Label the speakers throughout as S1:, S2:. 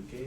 S1: UK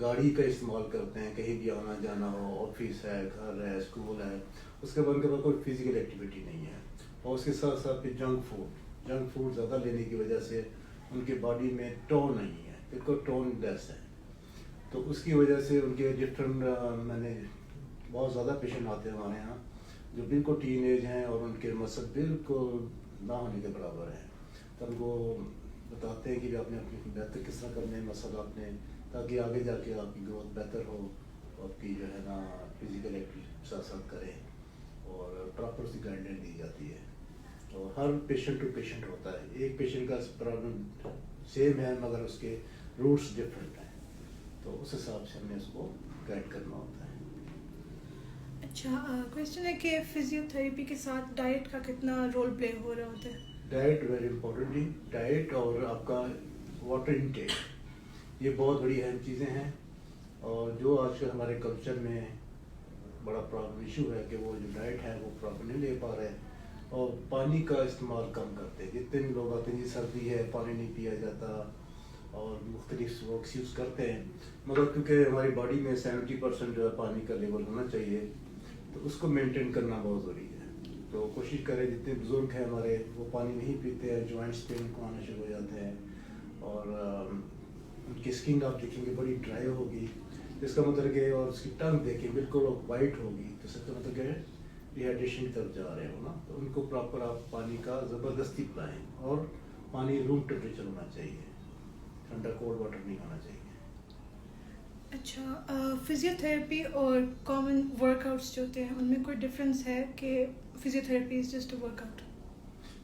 S1: گاڑی کا استعمال کرتے ہیں کہیں بھی آنا جانا ہو, آفس ہے, گھر ہے, اسکول ہے, اس کے بعد ان کے پاس کوئی فزیکل ایکٹیویٹی نہیں ہے, اور اس کے ساتھ ساتھ پھر جنک فوڈ زیادہ لینے کی وجہ سے ان کے باڈی میں ٹون نہیں ہے, بالکل ٹون لیس ہے. تو اس کی وجہ سے ان کے ڈفرینٹ, میں نے بہت زیادہ پیشنٹ آتے ہیں ہمارے یہاں جو بالکل ٹین ایج ہیں اور ان کے مسل بالکل نہ ہونے کے برابر ہیں. تو ان کو بتاتے ہیں کہ آپ نے اپنی بہتر کس طرح کرنے ہیں مسل آپ نے, تاکہ آگے جا کے آپ کی گروتھ بہتر ہو, آپ کی جو ہے نا فزیکل ایکٹیویٹی ساتھ ساتھ کریں, اور پراپر سی گائیڈ لائن دی جاتی ہے. تو ہر پیشنٹ ٹو پیشنٹ ہوتا ہے, ایک پیشنٹ کا پرابلم سیم ہے مگر اس کے روٹس ڈفرینٹ ہیں, تو اس حساب سے ہم نے اس کو گائیڈ کرنا ہوتا ہے.
S2: اچھا, کویشچن ہے کہ فزیو تھراپی کے ساتھ ڈائٹ کا کتنا رول پلے ہو رہا ہوتا ہے؟
S1: ڈائٹ ویری امپورٹنٹ, ڈائٹ اور آپ کا واٹر انٹیک, یہ بہت بڑی اہم چیزیں ہیں. اور جو آج کل ہمارے کلچر میں بڑا پرابلم ایشو ہے کہ وہ جو ڈائٹ ہے وہ پراپر نہیں لے پا رہے, اور پانی کا استعمال کم کرتے ہیں. جتنے بھی لوگ آتے ہیں جی سردی ہے پانی نہیں پیا جاتا, اور مختلف وہ ایکسکیوز کرتے ہیں, مگر کیونکہ ہماری باڈی میں 70% جو ہے پانی کا لیول ہونا چاہیے, تو اس کو مینٹین کرنا بہت ضروری ہے. تو کوشش کریں, جتنے بزرگ ہیں ہمارے وہ پانی نہیں پیتے ہیں, جوائنٹس پین کو آنا شروع ہو جاتے ہیں, اور ان کی اسکن آپ دیکھیں گے بڑی ڈرائی ہوگی, اس کا مطلب کہ, اور اس کی ٹنگ دیکھیں بالکل وائٹ ہوگی, تو اس کا مطلب کہ ڈیہائیڈریشن کی طرف جا رہے ہو نا. تو ان کو پراپر آپ پانی کا زبردستی پلائیں, اور پانی روم ٹیمپریچر ہونا چاہیے, ٹھنڈا کولڈ واٹر نہیں ہونا چاہیے.
S2: اچھا, فزیو تھراپی اور کامن ورک آؤٹس جو ہوتے ہیں ان میں کوئی ڈفرینس ہے کہ physio therapy is just a work out?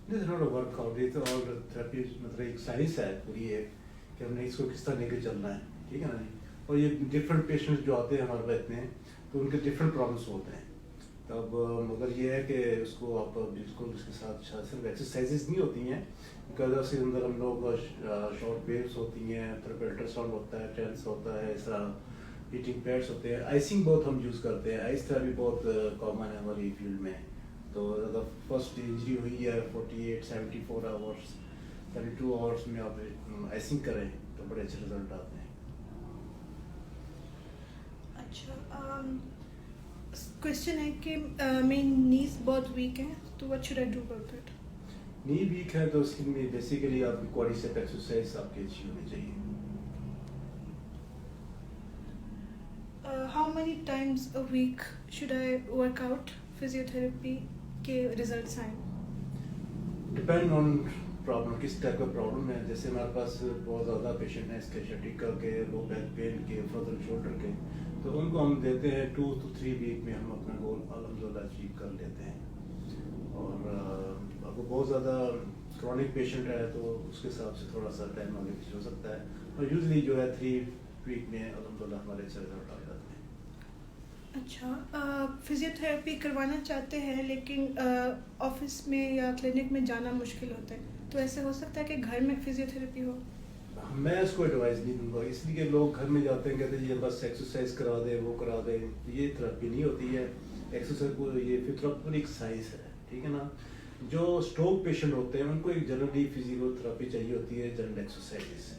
S1: This is not a work out, یہ تو آل تھراپی مطلب ایک سائنس ہے پوری, ہے کہ ہم نے اس کو کس طرح لے کے چلنا ہے, ٹھیک ہے نا جی. اور یہ ڈفرینٹ پیشنٹس جو آتے ہیں ہمارے پاس میں, تو ان کے ڈفرینٹ پرابلمس ہوتے ہیں. تب مگر یہ ہے کہ اس کو آپ بالکل اس کے ساتھ صرف ایکسرسائزز نہیں ہوتی ہیں, بیکاز اس کے اندر ہم لوگ شارٹ ویوز ہوتی ہیں, پھر الٹرا ساؤنڈ ہوتا ہے, ٹینس ہوتا ہے, اس طرح ہیٹنگ پیڈس ہوتے ہیں, آئسنگ بہت ہم یوز کرتے ہیں. آئس تھراپی بہت کامن ہے ہماری فیلڈ میں. تو اگر فرسٹ انجری ہوئی ہے 48-74 آورس 32 آورس میں آپ آئسنگ کریں تو بڑے اچھے رزلٹ آتے ہیں.
S2: اچھا, کویشچن ہے کہ میری نیز بہت ویک ہیں, تو what should I do about it?
S1: نی ویک ہے تو اس کے لیے بیسیکلی آپ کی کوڈیسیپ ایکسرسائز آپ کی اچھی ہونی چاہیے.
S2: How many times a week should I work out physiotherapy کے ریزلٹس آئیں؟
S1: ڈپینڈ آن پرابلم, کس ٹائپ کا پرابلم ہے. جیسے ہمارے پاس بہت زیادہ پیشنٹ ہیں اسکیشیٹیکا کے, لو بیک پین کے, فروزن شولڈر کے, تو ان کو ہم دیتے ہیں 2 to 3 ویک میں ہم اپنا گول الحمدللہ اچیو کر لیتے ہیں. اور آپ کو بہت زیادہ کرونک پیشنٹ ہے تو اس کے حساب سے تھوڑا سا ٹائم آگے پیچھے ہو سکتا ہے, اور یوزلی جو ہے 3 ویک میں الحمدللہ ہمارے اچھے رزلٹ آ جاتے ہیں.
S2: اچھا, فزیو تھراپی کروانا چاہتے ہیں لیکن آفس میں یا کلینک میں جانا مشکل ہوتا ہے, تو ایسے ہو سکتا ہے کہ گھر میں فزیو تھراپی ہو؟
S1: میں اس کو ایڈوائز نہیں دوں گا, اس لیے کہ لوگ گھر میں جاتے ہیں کہتے ہیں یہ بس ایکسرسائز کرا دیں, وہ کرا دیں. یہ تھراپی نہیں ہوتی ہے. ایکسرسائز کو یہ فزیوتھراپی ایک سائنس ہے, ٹھیک ہے نا. جو اسٹروک پیشنٹ ہوتے ہیں ان کو ایک جنرلی فزیو تھراپی چاہیے ہوتی ہے, جنرل ایکسرسائز.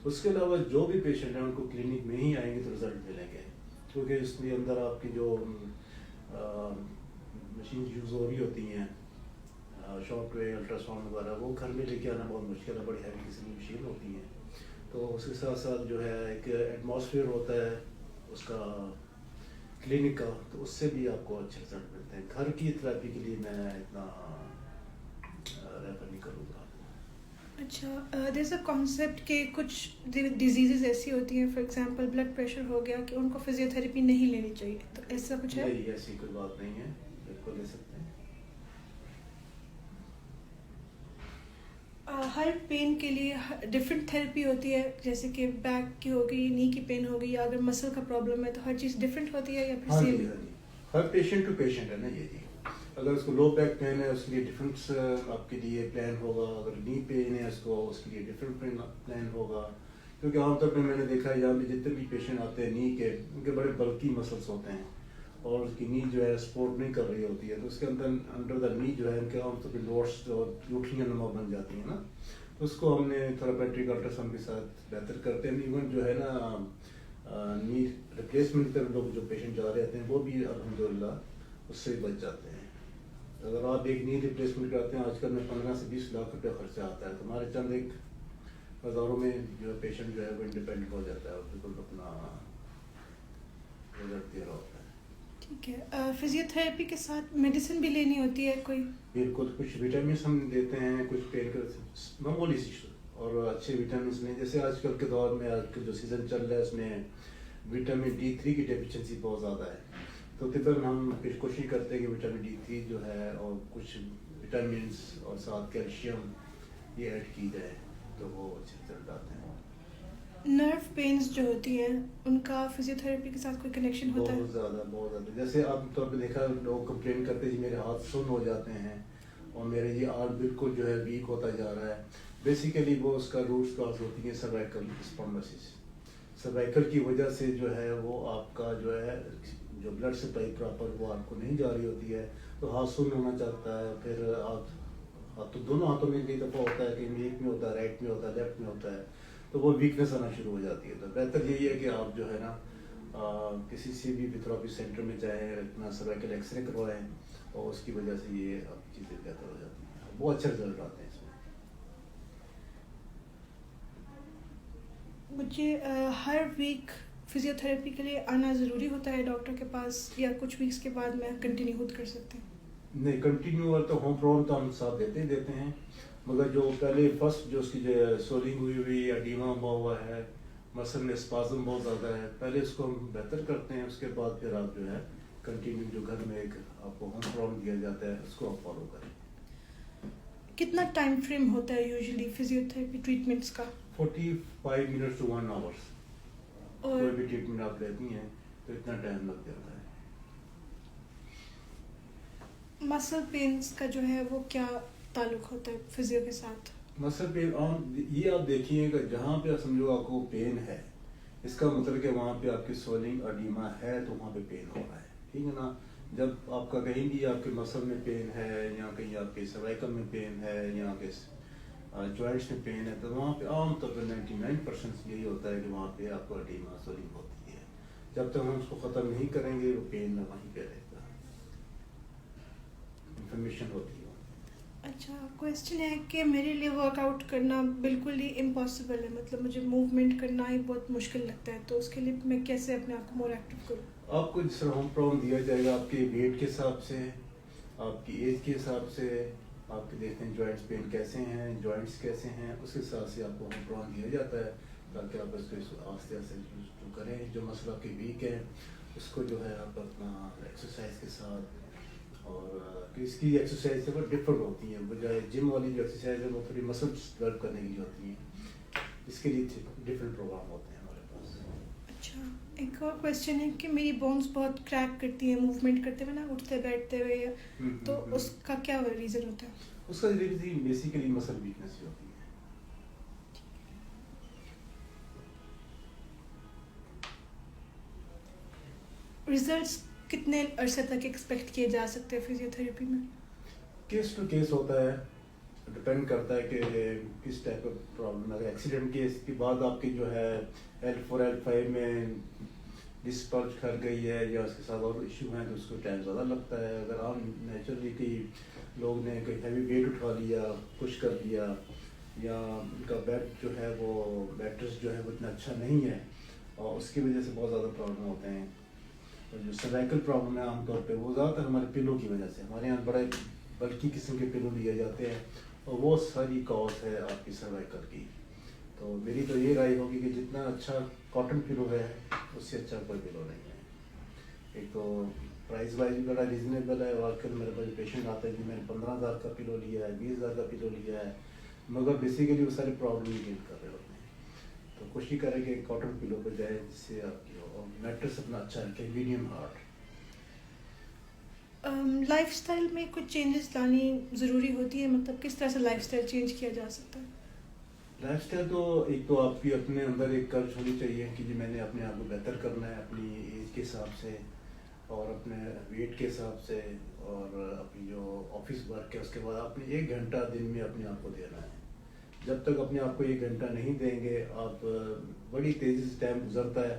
S1: اس کے علاوہ جو بھی پیشنٹ ہیں ان کو کلینک میں ہی آئیں گے تو رزلٹ ملیں گے, کیونکہ اس کے اندر آپ کی جو مشین یوز ہو رہی ہوتی ہیں, شارٹ ویو, الٹرا ساؤنڈ وغیرہ, وہ گھر میں لے کے آنا بہت مشکل ہے, بڑی ہیوی قسم کی مشین ہوتی ہیں. تو اس کے ساتھ ساتھ جو ہے ایک ایٹماسفیئر ہوتا ہے اس کا کلینک کا, تو اس سے بھی آپ کو اچھے رزلٹ ملتے ہیں. گھر کی تھراپی کے لیے میں اتنا ریفر نہیں کروں گا.
S2: اچھا, دیر از اے کانسیپٹ کہ کچھ ڈیزیزز ایسی ہوتی ہیں, فار ایگزامپل بلڈ پریشر ہو گیا, کہ ان کو فزیو تھراپی نہیں لینی چاہیے, تو ایسا کچھ ہے؟
S1: نہیں, ایسی کوئی بات نہیں ہے, بالکل لے سکتے ہیں.
S2: ہر پین کے لیے ڈفرینٹ تھراپی ہوتی ہے, جیسے کہ بیک کی ہوگی, نی کی پین ہوگی, یا اگر مسل کا پرابلم ہے تو ہر چیز ڈفرینٹ ہوتی ہے یا پھر
S1: ہاں
S2: سیم؟
S1: جی, ہاں جی, ہر پیشنٹ ٹو پیشنٹ ہے نا یہ جی. اگر اس کو لو بیک پین ہے اس کے لیے ڈفرینٹ آپ کے لیے پلان ہوگا, اگر نی پین ہے اس کو اس کے لیے ڈفرینٹ پلان ہوگا. کیونکہ عام طور پہ میں نے دیکھا ہے یہاں پہ جتنے بھی پیشنٹ آتے ہیں نی کے, ان کے بڑے بلکی مسلس ہوتے ہیں, اور اس کی نی جو ہے سپورٹ نہیں کر رہی ہوتی ہے, تو اس کے اندر انڈر دا نی جو ہے ان کے عام طور پہ لوڈس اور گٹھلیاں نما بن جاتی ہیں نا. اس کو ہم نے تھراپیوٹک الٹرا ساؤنڈ کے ساتھ بہتر کرتے ہیں. ایون جو ہے نا نی ریپلیسمنٹ کی طرف لوگ جو پیشنٹ جا رہے ہیں وہ بھی الحمدللہ اس سے بچ جاتے ہیں. اگر آپ ایک نی ریپلیسمنٹ کراتے ہیں آج کل میں 15 سے 20 لاکھ روپے خرچہ آتا ہے, تو ہمارے چند ایک ہزاروں میں جو پیشنٹ جو ہے وہ انڈیپینڈنٹ ہو جاتا ہے اور بالکل اپنا رزلٹ دے رہا ہوتا ہے.
S2: ٹھیک ہے. فزیو تھراپی کے ساتھ میڈیسن بھی لینی ہوتی ہے کوئی؟
S1: بالکل, کچھ وٹامنس ہم دیتے ہیں, کچھ پین کلر معمولی سی اور اچھے وٹامنس میں, جیسے آج کل کے دور میں آج کل جو سیزن چل رہا ہے اس میں وٹامن D3 کی ڈیفیشنسی بہت زیادہ ہے, تو طبعاً ہم پھر کوشش کرتے ہیں کہ وٹامن D3 جو ہے اور کچھ وٹامنس اور ساتھ کیلشیم یہ ایڈ کی جائے تو وہ اچھے رزلٹ آتے ہیں.
S2: نرو پینس جو ہوتی ہیں ان کا فزیو تھراپی کے ساتھ کوئی کنیکشن ہوتا ہے؟
S1: بہت زیادہ. جیسے عام طور پہ دیکھا لوگ کمپلین کرتے ہیں جی میرے ہاتھ سن ہو جاتے ہیں اور میرے یہ آرم بالکل جو ہے ویک ہوتا جا رہا ہے. بیسیکلی وہ اس کا روٹس کاز ہوتی ہے سروائکل اسپونڈلوسس. سروائکل کی وجہ سے جو ہے وہ آپ کا جو ہے جو بلڈ سپلائی پراپر وہ آپ کو نہیں جا رہی ہوتی ہے, تو ہاتھ سن ہونا چاہتا ہے. پھر آپ تو دونوں ہاتھوں میں کئی دفعہ ہوتا ہے کہ ایک میں ہوتا ہے, رائٹ میں ہوتا ہے, لیفٹ میں ہوتا ہے, تو وہ ویکنیس آنا شروع ہو جاتی ہے. تو بہتر یہی ہے کہ آپ جو ہے نا کسی سے بھی تھراپی سینٹر میں جائیں, اپنا سروائکل ایکس رے کروائیں اور اس کی وجہ سے یہ آپ چیزیں بہتر ہو جاتی ہیں, بہت اچھے رزلٹ آتے ہیں اس میں.
S2: مجھے ہر ویک فزیو تھراپی کے لیے آنا ضروری ہوتا ہے ڈاکٹر کے پاس, یا کچھ ویکس کے بعد میں کنٹینیو خود کر سکتے ہیں؟
S1: نہیں, کنٹینیو اور تو ہوم پرون تو ہم ساتھ دیتے ہیں, مگر جو پہلے فرسٹ جو اس کی جو سولنگ ہوئی ایڈیما ہوا ہے, مسل میں اسپازم بہت زیادہ ہے, پہلے اس کو ہم بہتر کرتے ہیں, اس کے بعد پھر آپ جو ہے کنٹینیو جو گھر میں ایک آپ کو ہوم پرون دیا جاتا ہے اس کو آپ فالو کریں.
S2: کتنا ٹائم فریم ہوتا ہے یوزلی فزیو تھراپی ٹریٹمنٹس کا؟
S1: 45 منٹس to 1 hour.
S2: اور
S1: کوئی بھی ٹریٹمنٹ آپ لیتی ہیں تو اتنا ٹائم لگ جاتا ہے.
S2: مسل پینس کا جو ہے وہ کیا تعلق ہوتا ہے فزیو کے ساتھ؟
S1: مسل پین یہ آپ دیکھیے کہ جہاں پہ سمجھو آپ کو پین ہے, اس کا مطلب کہ وہاں پہ آپ کی سویلنگ ایڈیما ہے تو وہاں پہ پین ہو رہا ہے, ٹھیک ہے نا. جب آپ کا کہیں بھی آپ کے مسل میں پین ہے, یا کہیں آپ کے سروائکل میں پین ہے, یا آپ کے جوائنٹس میں پین ہے, تو وہاں پہ عام طور پہ 99% یہی ہوتا ہے کہ وہاں پہ آپ کو ایڈیما سویلنگ ہوتی ہے. جب تک ہم اس کو ختم نہیں کریں گے وہ پین وہیں پہ رہے گا, انفارمیشن ہوتی ہے.
S2: اچھا, کویسچن ہے کہ میرے لیے ورک آؤٹ کرنا بالکل ہی امپاسبل ہے, مطلب مجھے موومنٹ کرنا ہی بہت مشکل لگتا ہے, تو اس کے لیے میں کیسے اپنے آپ کو مور ایکٹیو کروں؟
S1: آپ کو جس طرح ہوم پراؤن دیا جائے گا آپ کے ویٹ کے حساب سے, آپ کی ایج کے حساب سے, آپ کے دیکھتے ہیں جوائنٹس پین کیسے ہیں, جوائنٹس کیسے ہیں, اس حساب سے آپ کو ہوم پراؤن دیا جاتا ہے تاکہ آپ اس کو آہستہ آہستہ کریں. جو مسئلہ آپ کے ویک ہے اس کو جو ہے آپ اپنا ایکسرسائز کے ساتھ, اور اس کی ایکسرسائز سے بہت ڈفرنٹ ہوتی ہیں, بجائے جم والی جو ایکسرسائز ہے وہ تھوڑی مسلس ڈیولپ کرنے کے لیے ہوتی ہیں, اس کے لیے ڈفرینٹ پروگرام ہوتے ہیں ہمارے پاس.
S2: اچھا, ایک اور کویسچن ہے کہ میری بونس بہت کریک کرتی ہیں موومنٹ کرتے ہوئے نا, اٹھتے بیٹھتے ہوئے, تو اس کا کیا ریزن ہوتا ہے؟
S1: اس کا ریزن بیسیکلی مسل ویکنیس ہوتی ہے.
S2: ریزلٹس کتنے عرصے تک ایکسپیکٹ کیے جا سکتے ہیں فزیو تھراپی میں؟
S1: کیس ٹو کیس ہوتا ہے, ڈپینڈ کرتا ہے کہ کس ٹائپ کا پرابلم. اگر ایکسیڈنٹ کیس کے بعد آپ کی جو ہے L4 L5 میں ڈسپرچ کر گئی ہے یا اس کے ساتھ اور ایشو ہیں تو اس کو ٹائم زیادہ لگتا ہے. اگر عام نیچرلی کئی لوگ نے کوئی ہیوی ویٹ اٹھا لیا, پش کر دیا, یا ان کا بیڈ جو ہے وہ میٹرس جو ہے وہ اتنا اچھا نہیں ہے اور اس کی وجہ سے بہت زیادہ پرابلم ہوتے ہیں. اور جو سروائکل پرابلم ہے عام طور پہ وہ زیادہ تر ہمارے پلوں کی وجہ سے, ہمارے یہاں بڑے بلکی قسم کے پلو لیے جاتے ہیں اور وہ ساری کاز ہے آپ کی سروائکل کی. تو میری تو یہ رائے ہوگی کہ جتنا اچھا کاٹن پلو ہے اس سے اچھا کوئی پلو نہیں ہے. ایک تو پرائز وائز بھی بڑا ریزنیبل ہے, اور آج کل میرے پاس پیشنٹ آتے ہیں کہ میں نے 15,000 کا پلو لیا ہے, 20,000 کا پلو لیا ہے, مگر بیسیکلی وہ سارے پرابلم ہی ڈیل کر رہے ہوتے ہیں. تو کوشش کریں کہ کاٹن پلو پہ جائے جس سے آپ کی ہو, اور میٹرس اپنا اچھا رکھے, میڈیم ہارڈ.
S2: لائف اسٹائل میں کچھ چینجز لانی ضروری ہوتی ہے, مطلب کس طرح سے لائف اسٹائل چینج کیا جا سکتا ہے؟
S1: لائف اسٹائل تو ایک تو آپ کی اپنے اندر ایک کرج ہونی چاہیے کہ جی میں نے اپنے آپ کو بہتر کرنا ہے اپنی ایج کے حساب سے, اور اپنے ویٹ کے حساب سے, اور اپنی جو آفس ورک ہے اس کے بعد اپنے 1 گھنٹہ دن میں اپنے آپ کو دینا ہے. جب تک اپنے آپ کو 1 گھنٹہ نہیں دیں گے آپ, بڑی تیزی سے ٹائم گزرتا ہے